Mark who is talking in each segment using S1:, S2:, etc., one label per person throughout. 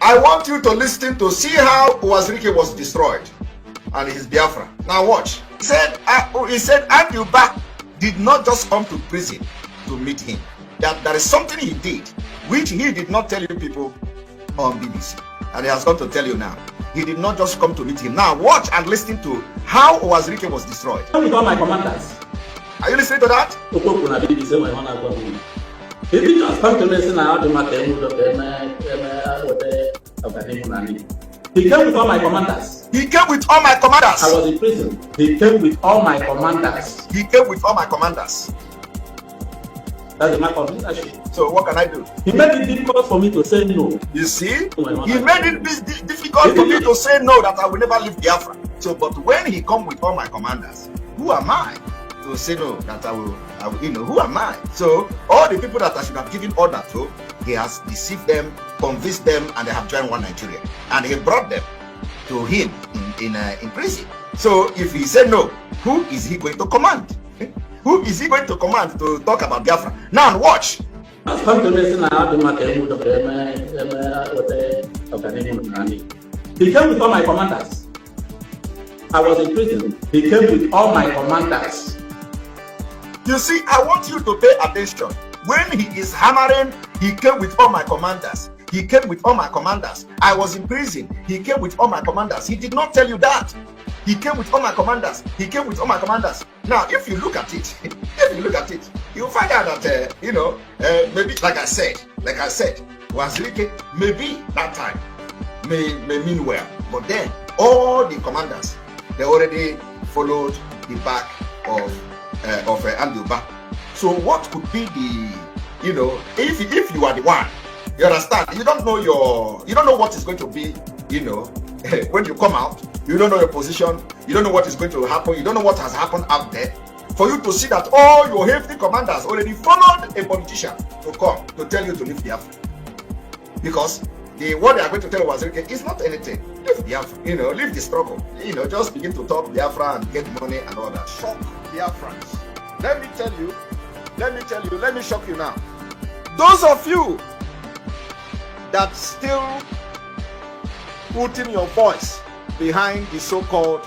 S1: I want you to listen to see how Uwazirike was destroyed and his Biafra. Now watch. He said Anduba did not just come to prison to meet him. That there is something he did which he did not tell you people on BBC. And he has come to tell you now. He did not just come to meet him. Now watch and listen to how Uwazirike was destroyed.
S2: With all my commanders.
S1: Are you listening to that?
S2: He just come to listen how to He came with all my commanders.
S1: He came with all my commanders.
S2: I was in prison. He came with all my commanders.
S1: He came with all my commanders.
S2: That's the mark of leadership.
S1: So what can I do?
S2: He made it difficult for me to say no.
S1: You see? He made it difficult for me to say no, that I will never leave Biafra. So, but when he come with all my commanders, who am I to say no, that I will, who am I? So, all the people that I should have given order to, he has deceived them, convinced them, and they have joined one Nigeria. And he brought them to him in prison. So, if he said no, who is he going to command? Who is he going to command to talk about Biafra? Now watch.
S2: He came with all my commanders. I was in prison. He came with all my commanders.
S1: You see, I want you to pay attention. When he is hammering, he came with all my commanders. He came with all my commanders. I was in prison. He came with all my commanders. He did not tell you that. He came with all my commanders. He came with all my commanders. Now, if you look at it, you'll find out that maybe like I said, Uwazirike maybe that time may mean well, but then all the commanders, they already followed the back of Anduba. So what could be the, if you are the one, you understand? You don't know what is going to be, when you come out. You don't know your position. You don't know what is going to happen. You don't know what has happened out there. For you to see that all your hefty commanders already followed a politician to come to tell you to leave Biafra. Because what they are going to tell Uwazirike is not anything. Leave Biafra, leave the struggle. Just begin to talk Biafra and get money and all that. Shock Biafrans. Let me shock you now. Those of you that still putting your voice behind the so-called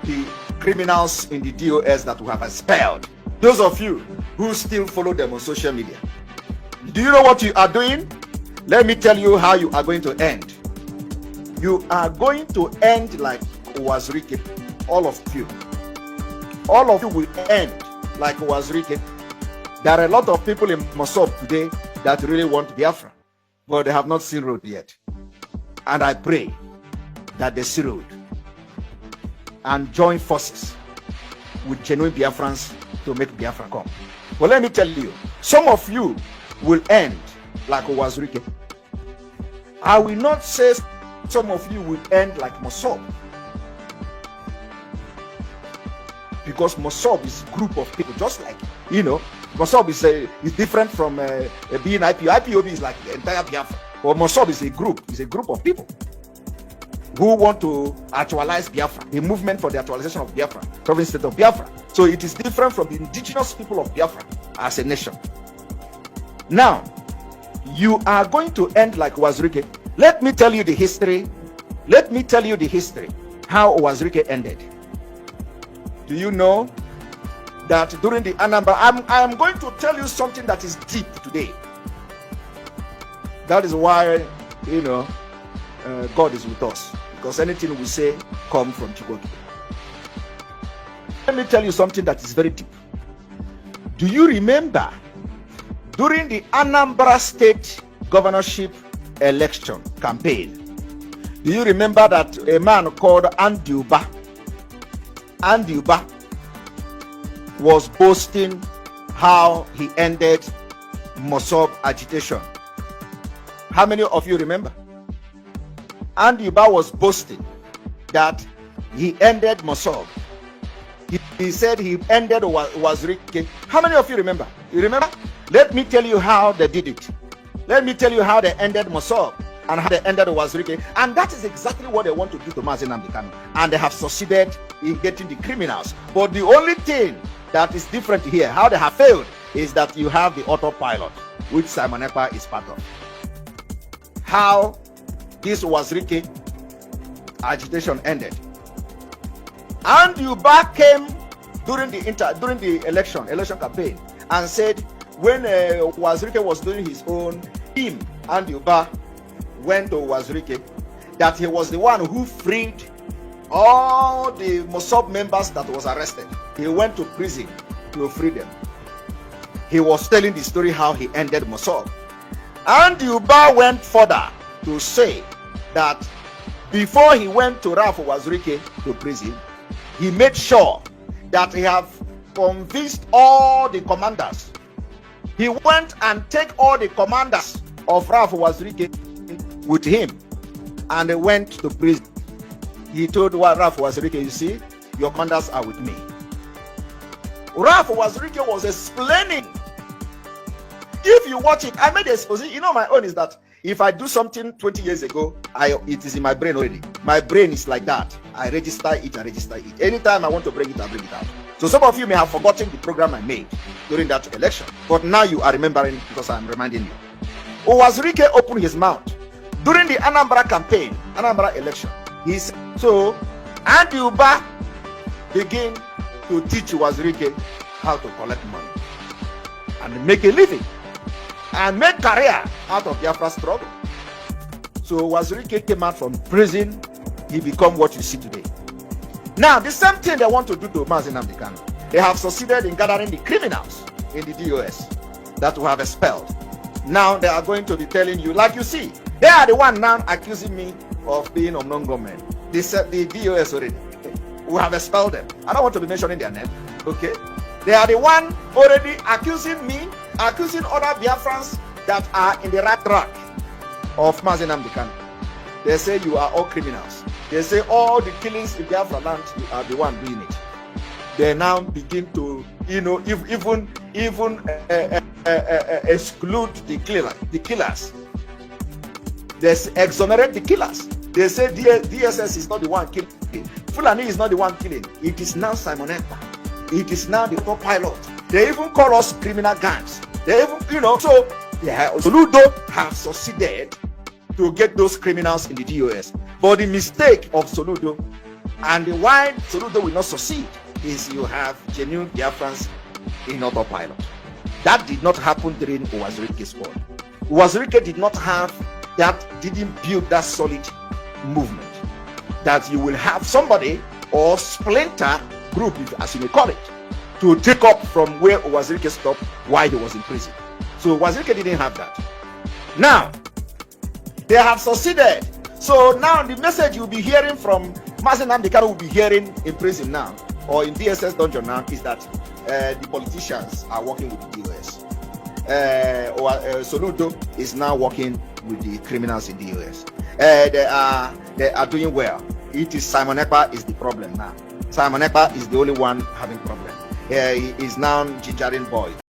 S1: the criminals in the DOS that we have expelled. Those of you who still follow them on social media. Do you know what you are doing? Let me tell you how you are going to end. You are going to end like Uwazirike. All of you. All of you will end like Uwazirike. There are a lot of people in Mossop today that really want Biafra, but they have not seen road yet. And I pray that they see road and join forces with genuine Biafrans to make Biafra come. But let me tell you, some of you will end like Uwazirike. I will not say some of you will end like Mossop, because Mossop is a group of people, just like Mossop is different from being IPO. IPOB is like the entire Biafra, but Mossop is a group of people who want to actualize Biafra, the movement for the actualization of Biafra, sovereign state of Biafra. So it is different from the indigenous people of Biafra as a nation. Now, you are going to end like Uwazirike. Let me tell you the history. How Uwazirike ended. Do you know that during the Anambra, I am going to tell you something that is deep today. That is why, God is with us, because anything we say comes from Chukwu. Let me tell you something that is very deep. Do you remember during the Anambra State governorship election campaign? Do you remember that a man called Anduba was boasting how he ended Mossop agitation? How many of you remember? Anduba was boasting that he ended Mossop. He said he ended Uwazirike. How many of you remember? You remember? Let me tell you how they did it. Let me tell you how they ended Mossop and how they ended Uwazirike. And that is exactly what they want to do to Mazi Nnamdi Kanu. And they have succeeded in getting the criminals. But the only thing that is different here, how they have failed, is that you have the autopilot, which Simon Ekpa is part of. How this Wazirike agitation ended. And Uba came during the election campaign and said when Wazirike was doing his own, him and Uba went to Wazirike, that he was the one who freed all the Mossad members that was arrested. He went to prison to free them. He was telling the story how he ended Mossad. And Uba went further to say that before he went to Ralph Wazirike to prison, he made sure that he have convinced all the commanders. He went and take all the commanders of Ralph Wazirike with him, and they went to prison. He told Ralph Wazirike, you see, your commanders are with me. Ralph Wazirike was explaining. If you watch it, I made an exposition. You know, my own is that if I do something 20 years ago, it is in my brain already. My brain is like that. I register it. Anytime I want to bring it, I bring it out. So some of you may have forgotten the program I made during that election, but now you are remembering because I'm reminding you. Wazirike opened his mouth during the Anambra campaign, Anambra election. So Andy Uba began to teach Wazirike how to collect money and make a living and make career out of Biafra struggle. So Wazirike came out from prison. He became what you see today. Now the same thing they want to do to Mazi Nnamdi Kanu. They have succeeded in gathering the criminals in the DOS that we have expelled. Now they are going to be telling you, like you see, they are the one now accusing me of being of non-government. They said the DOS already. We have expelled them. I don't want to be mentioning their name. Okay, they are the one already accusing me, accusing other Biafrans that are in the right track of Mazi Nnamdi Kanu. They say you are all criminals. They say all the killings in Biafra land, you are the one doing it. They now begin to, even exclude the killers. They exonerate the killers. They say DSS is not the one killing. Fulani is not the one killing. It is now Simon Ekpa. It is now the co-pilot. They even call us criminal gangs. They even, so Soludo have succeeded to get those criminals in the DOS. But the mistake of Soludo and the why Soludo will not succeed is you have genuine Biafrans in autopilot. That did not happen during Wazirike's squad. Wazirike did not have that, didn't build that solid movement. That you will have somebody or splinter group, as you may call it, to take up from where Wazirike stopped while he was in prison. So Wazirike didn't have that. Now, they have succeeded. So now the message you'll be hearing from Mazi Nnamdi Kanu will be hearing in prison now, or in DSS dungeon now, is that the politicians are working with the DOS. Soludo is now working with the criminals in the DOS. They are doing well. It is Simon Ekpa is the problem now. Simon Ekpa is the only one having problem. He is now gingering boys.